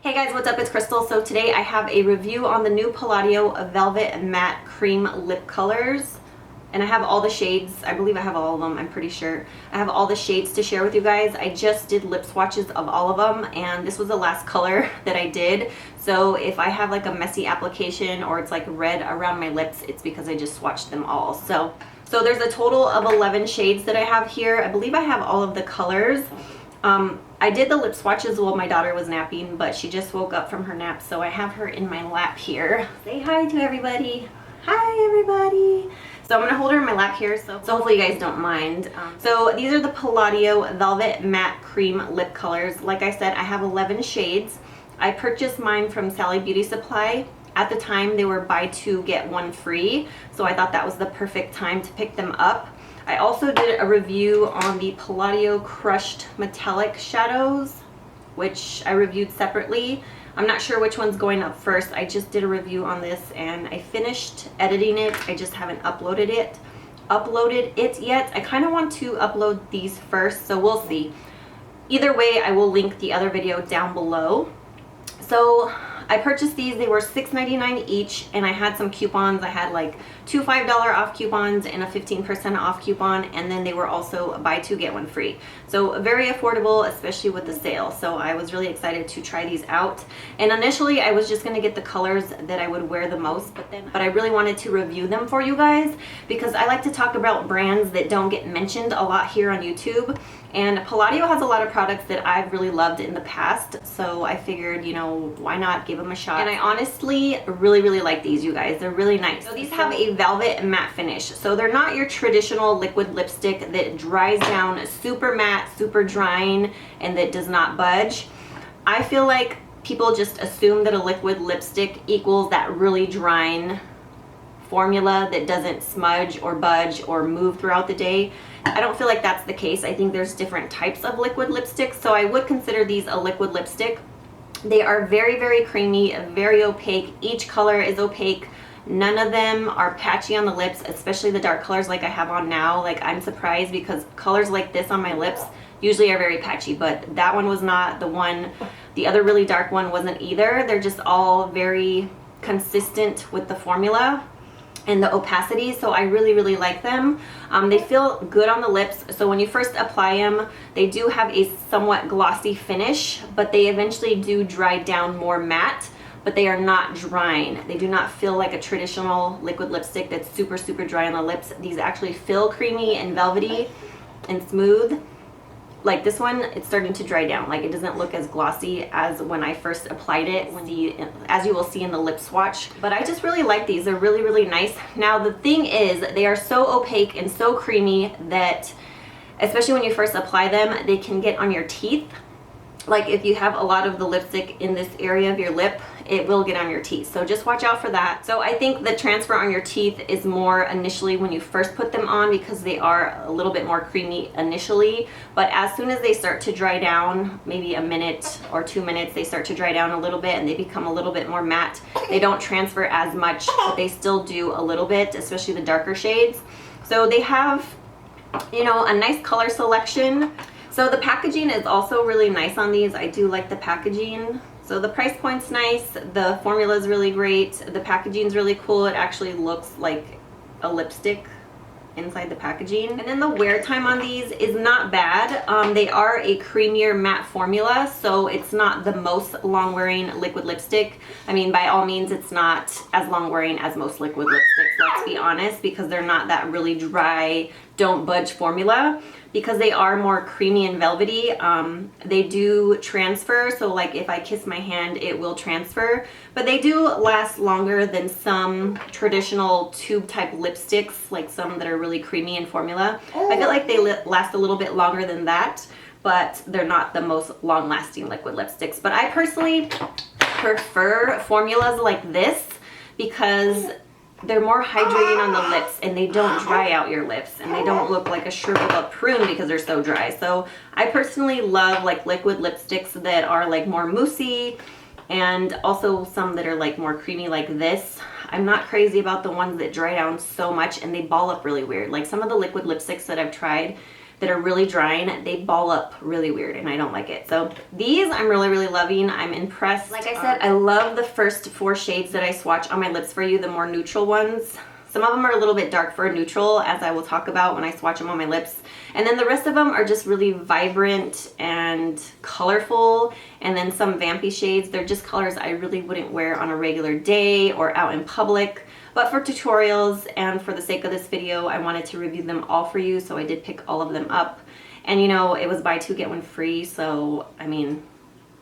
Hey guys, what's up? It's Krystal. So today I have a review on the new Palladio Velvet Matte Cream Lip Colors. And I have all the shades. I believe I have all of them. I'm pretty sure. I have all the shades to share with you guys. I just did lip swatches of all of them, and this was the last color that I did. So if I have like a messy application or it's like red around my lips, it's because I just swatched them all. So there's a total of 11 shades that I have here. I believe I have all of the colors. I did the lip swatches while my daughter was napping, but she just woke up from her nap, so I have her in my lap here. Say hi to everybody. Hi everybody. So I'm going to hold her in my lap here, so hopefully you guys don't mind. So these are the Palladio Velvet Matte Cream Lip Colors. Like I said, I have 11 shades. I purchased mine from Sally Beauty Supply. At the time, they were buy two, get one free, so I thought that was the perfect time to pick them up. I also did a review on the Palladio Crushed Metallic Shadows, which I reviewed separately. I'm not sure which one's going up first. I just did a review on this and I finished editing it. I just haven't uploaded it yet. I kind of want to upload these first, so we'll see. Either way, I will link the other video down below. So I purchased these. They were $6.99 each, and I had some coupons. I had like two $5 off coupons and a 15% off coupon, and then they were also buy two get one free. So very affordable, especially with the sale. So I was really excited to try these out. And initially I was just going to get the colors that I would wear the most, but I really wanted to review them for you guys because I like to talk about brands that don't get mentioned a lot here on YouTube. And Palladio has a lot of products that I've really loved in the past, so I figured, you know, why not give them a shot. And I honestly really like these, you guys. They're really nice. So these have a velvet matte finish. So they're not your traditional liquid lipstick that dries down super matte, super drying, and that does not budge. I feel like people just assume that a liquid lipstick equals that really drying formula that doesn't smudge or budge or move throughout the day. I don't feel like that's the case. I think there's different types of liquid lipsticks, so I would consider these a liquid lipstick. They are very creamy, very opaque. Each color is opaque. None of them are patchy on the lips, especially the dark colors like I have on now. Like, I'm surprised because colors like this on my lips usually are very patchy, but that one was not. The other really dark one wasn't either. They're just all very consistent with the formula and the opacity, so I really like them. They feel good on the lips, so when you first apply them, they do have a somewhat glossy finish, but they eventually do dry down more matte, but they are not drying. They do not feel like a traditional liquid lipstick that's super dry on the lips. These actually feel creamy and velvety and smooth. Like this one, it's starting to dry down. Like, it doesn't look as glossy as when I first applied it, as you will see in the lip swatch. But I just really like these. They're really nice. Now the thing is, they are so opaque and so creamy that, especially when you first apply them, they can get on your teeth. Like, if you have a lot of the lipstick in this area of your lip, it will get on your teeth. So just watch out for that. So I think the transfer on your teeth is more initially when you first put them on, because they are a little bit more creamy initially. But as soon as they start to dry down, maybe a minute or 2 minutes, they start to dry down a little bit and they become a little bit more matte. They don't transfer as much, but they still do a little bit, especially the darker shades. So they have, you know, a nice color selection. So the packaging is also really nice on these. I do like the packaging. So the price point's nice, the formula is really great, the packaging's really cool. It actually looks like a lipstick inside the packaging. And then the wear time on these is not bad. They are a creamier matte formula, so it's not the most long wearing liquid lipstick. I mean, by all means, it's not as long wearing as most liquid lipsticks, let's be honest, because they're not that really dry, don't budge formula. Because they are more creamy and velvety, they do transfer. So like if I kiss my hand, it will transfer. But they do last longer than some traditional tube type lipsticks, like some that are really creamy in formula. I feel like they last a little bit longer than that, but they're not the most long lasting liquid lipsticks. But I personally prefer formulas like this because they're more hydrating on the lips and they don't dry out your lips and they don't look like a shriveled up prune because they're so dry. So I personally love like liquid lipsticks that are like more moussey, and also some that are like more creamy like this. I'm not crazy about the ones that dry down so much and they ball up really weird. Like some of the liquid lipsticks that I've tried, that are really drying, they ball up really weird and I don't like it. So these I'm really loving. I'm impressed. Like I said, I love the first 4 shades that I swatch on my lips for you, the more neutral ones. Some of them are a little bit dark for a neutral, as I will talk about when I swatch them on my lips. And then the rest of them are just really vibrant and colorful. And then some vampy shades, they're just colors I really wouldn't wear on a regular day or out in public. But for tutorials and for the sake of this video, I wanted to review them all for you. So I did pick all of them up. And you know, it was buy 2 get 1 free. So, I mean,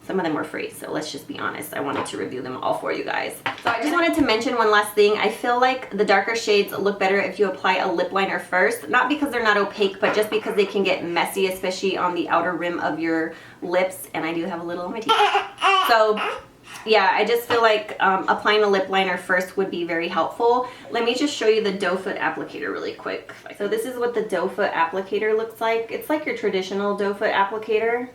some of them were free, so let's just be honest. I wanted to review them all for you guys. So I just wanted to mention one last thing. I feel like the darker shades look better if you apply a lip liner first. Not because they're not opaque, but just because they can get messy, especially on the outer rim of your lips. And I do have a little on my teeth. So yeah, I just feel like applying a lip liner first would be very helpful. Let me just show you the doe foot applicator really quick. So this is what the doe foot applicator looks like. It's like your traditional doe foot applicator.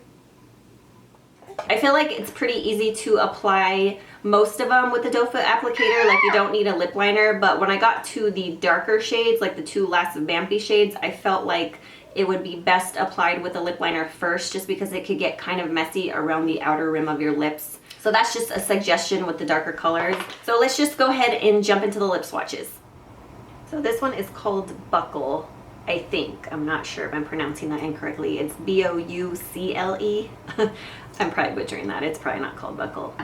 I feel like it's pretty easy to apply most of them with the doe foot applicator. Like, you don't need a lip liner, but when I got to the darker shades, like the 2 last vampy shades, I felt like it would be best applied with a lip liner first, just because it could get kind of messy around the outer rim of your lips. So that's just a suggestion with the darker colors. So let's just go ahead and jump into the lip swatches. So this one is called Boucle, I think. I'm not sure if I'm pronouncing that incorrectly. It's B-O-U-C-L-E. I'm probably butchering that. It's probably not called Boucle.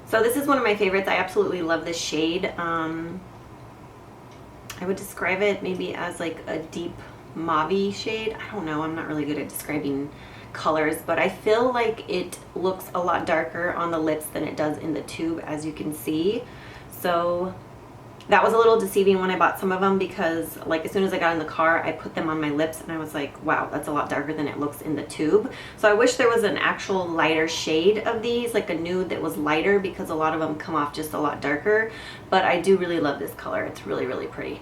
So this is one of my favorites. I absolutely love this shade. I would describe it maybe as like a deep mauve shade. I don't know. I'm not really good at describing colors, but I feel like it looks a lot darker on the lips than it does in the tube, as you can see. So that was a little deceiving when I bought some of them, because like as soon as I got in the car, I put them on my lips and I was like, wow, that's a lot darker than it looks in the tube. So I wish there was an actual lighter shade of these, like a nude that was lighter, because a lot of them come off just a lot darker. But I do really love this color. It's really pretty.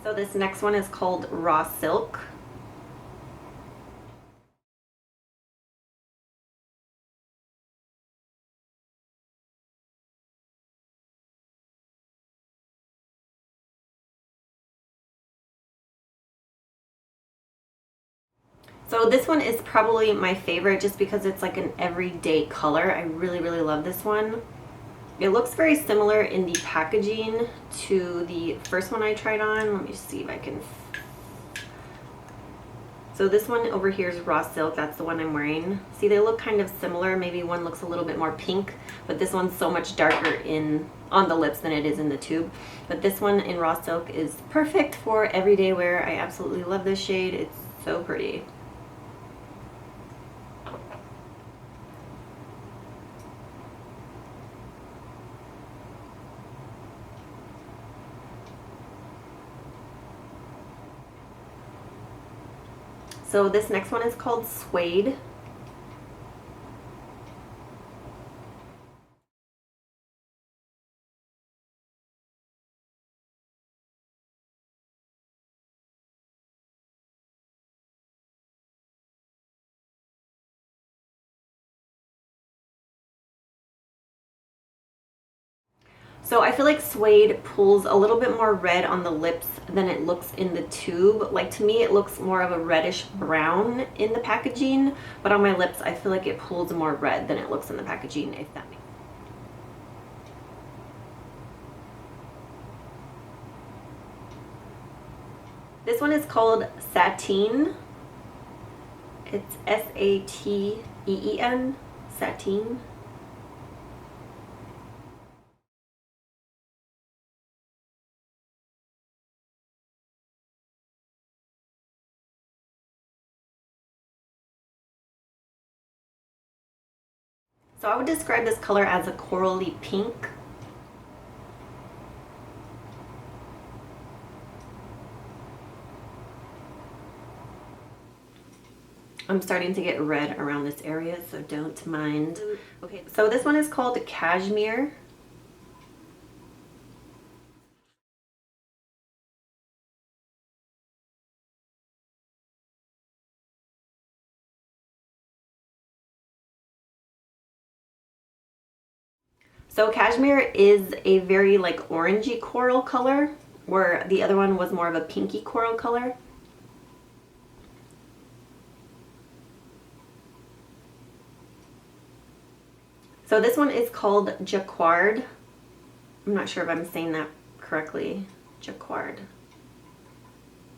So this next one is called Raw Silk. So this one is probably my favorite, just because it's like an everyday color. I really love this one. It looks very similar in the packaging to the first one I tried on. Let me see if I can. So this one over here is Raw Silk. That's the one I'm wearing. See, they look kind of similar. Maybe one looks a little bit more pink, but this one's so much darker on the lips than it is in the tube. But this one in Raw Silk is perfect for everyday wear. I absolutely love this shade. It's so pretty. So this next one is called Suede. So I feel like Suede pulls a little bit more red on the lips than it looks in the tube. Like, to me, it looks more of a reddish brown in the packaging, but on my lips, I feel like it pulls more red than it looks in the packaging, if that makes sense. This one is called Sateen. It's S-A-T-E-E-N, Sateen. So I would describe this color as a corally pink. I'm starting to get red around this area, so don't mind. Okay, so this one is called Cashmere. So Cashmere is a very like orangey coral color, where the other one was more of a pinky coral color. So this one is called Jacquard. I'm not sure if I'm saying that correctly. Jacquard.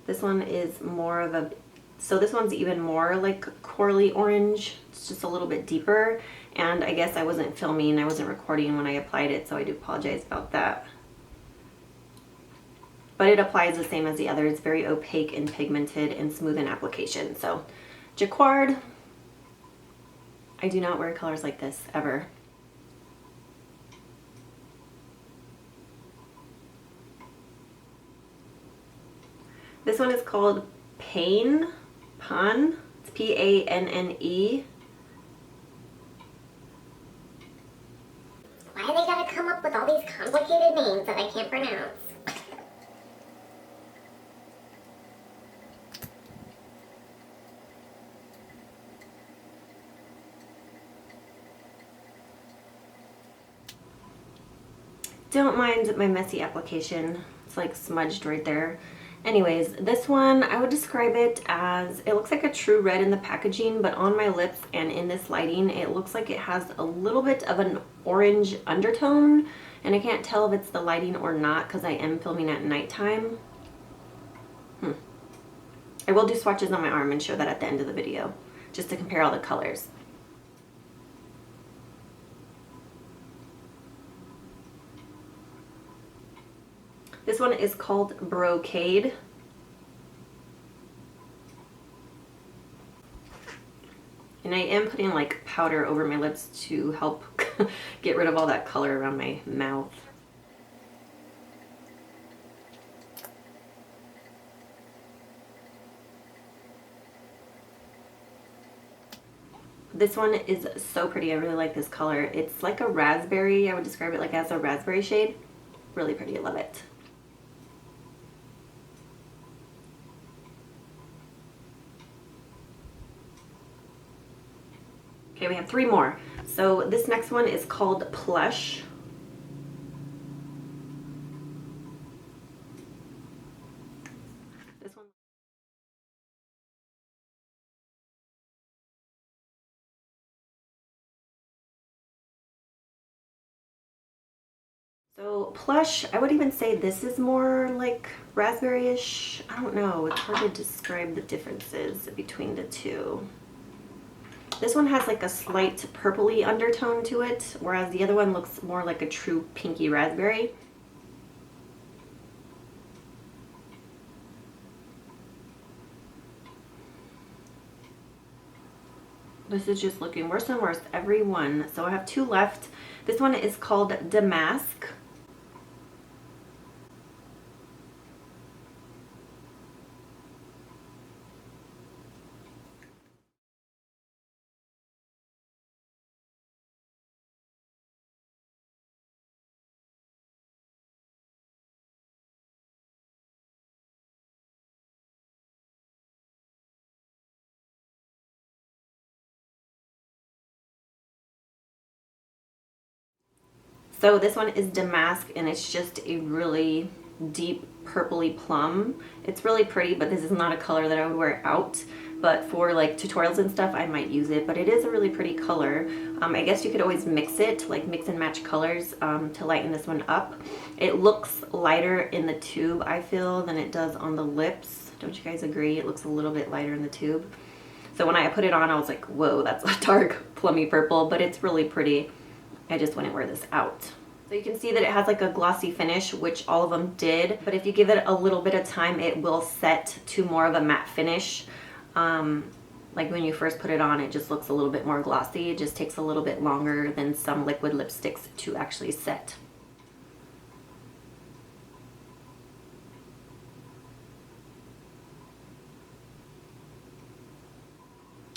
This one is more of a, so this one's even more like corally orange. It's just a little bit deeper. And I guess I wasn't filming, I wasn't recording when I applied it, so I do apologize about that. But it applies the same as the other. It's very opaque and pigmented and smooth in application. So Jacquard, I do not wear colors like this ever. This one is called Panne. It's P-A-N-N-E. Why do they gotta come up with all these complicated names that I can't pronounce? Don't mind my messy application. It's like smudged right there. Anyways, this one, I would describe it as, it looks like a true red in the packaging, but on my lips and in this lighting, it looks like it has a little bit of an orange undertone, and I can't tell if it's the lighting or not because I am filming at nighttime. I will do swatches on my arm and show that at the end of the video, just to compare all the colors. This one is called Brocade. And I am putting like powder over my lips to help get rid of all that color around my mouth. This one is so pretty. I really like this color. It's like a raspberry. I would describe it like as a raspberry shade. Really pretty. I love it. Okay, we have 3 more. So this next one is called Plush. This one. So Plush, I would even say this is more like raspberry-ish. I don't know, it's hard to describe the differences between the two. This one has like a slight purpley undertone to it, whereas the other one looks more like a true pinky raspberry. This is just looking worse and worse, every one. So I have 2 left. This one is called Damask. So this one is Damask, and it's just a really deep purpley plum. It's really pretty, but this is not a color that I would wear out. But for like tutorials and stuff, I might use it. But it is a really pretty color. I guess you could always mix it, like mix and match colors to lighten this one up. It looks lighter in the tube, I feel, than it does on the lips. Don't you guys agree? It looks a little bit lighter in the tube. So when I put it on, I was like, whoa, that's a dark plummy purple, but it's really pretty. I just wouldn't wear this out. So you can see that it has like a glossy finish, which all of them did. But if you give it a little bit of time, it will set to more of a matte finish. Like when you first put it on, it just looks a little bit more glossy. It just takes a little bit longer than some liquid lipsticks to actually set.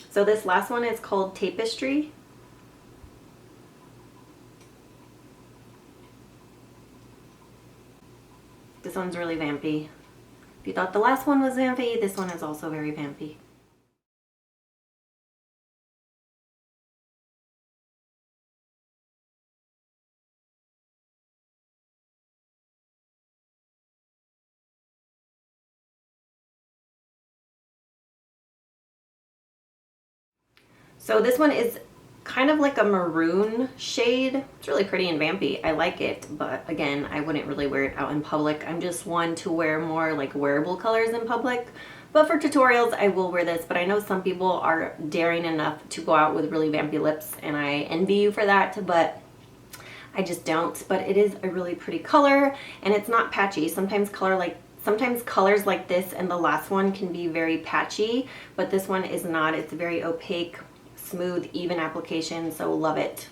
So this last one is called Tapestry. This one's really vampy. If you thought the last one was vampy, this one is also very vampy. So this one is kind of like a maroon shade. It's really pretty and vampy. I like it, but again, I wouldn't really wear it out in public. I'm just one to wear more like wearable colors in public. But for tutorials, I will wear this. But I know some people are daring enough to go out with really vampy lips, and I envy you for that, but I just don't. But it is a really pretty color, and it's not patchy. Sometimes colors like this and the last one can be very patchy, but this one is not. It's very opaque, smooth, even application, so love it.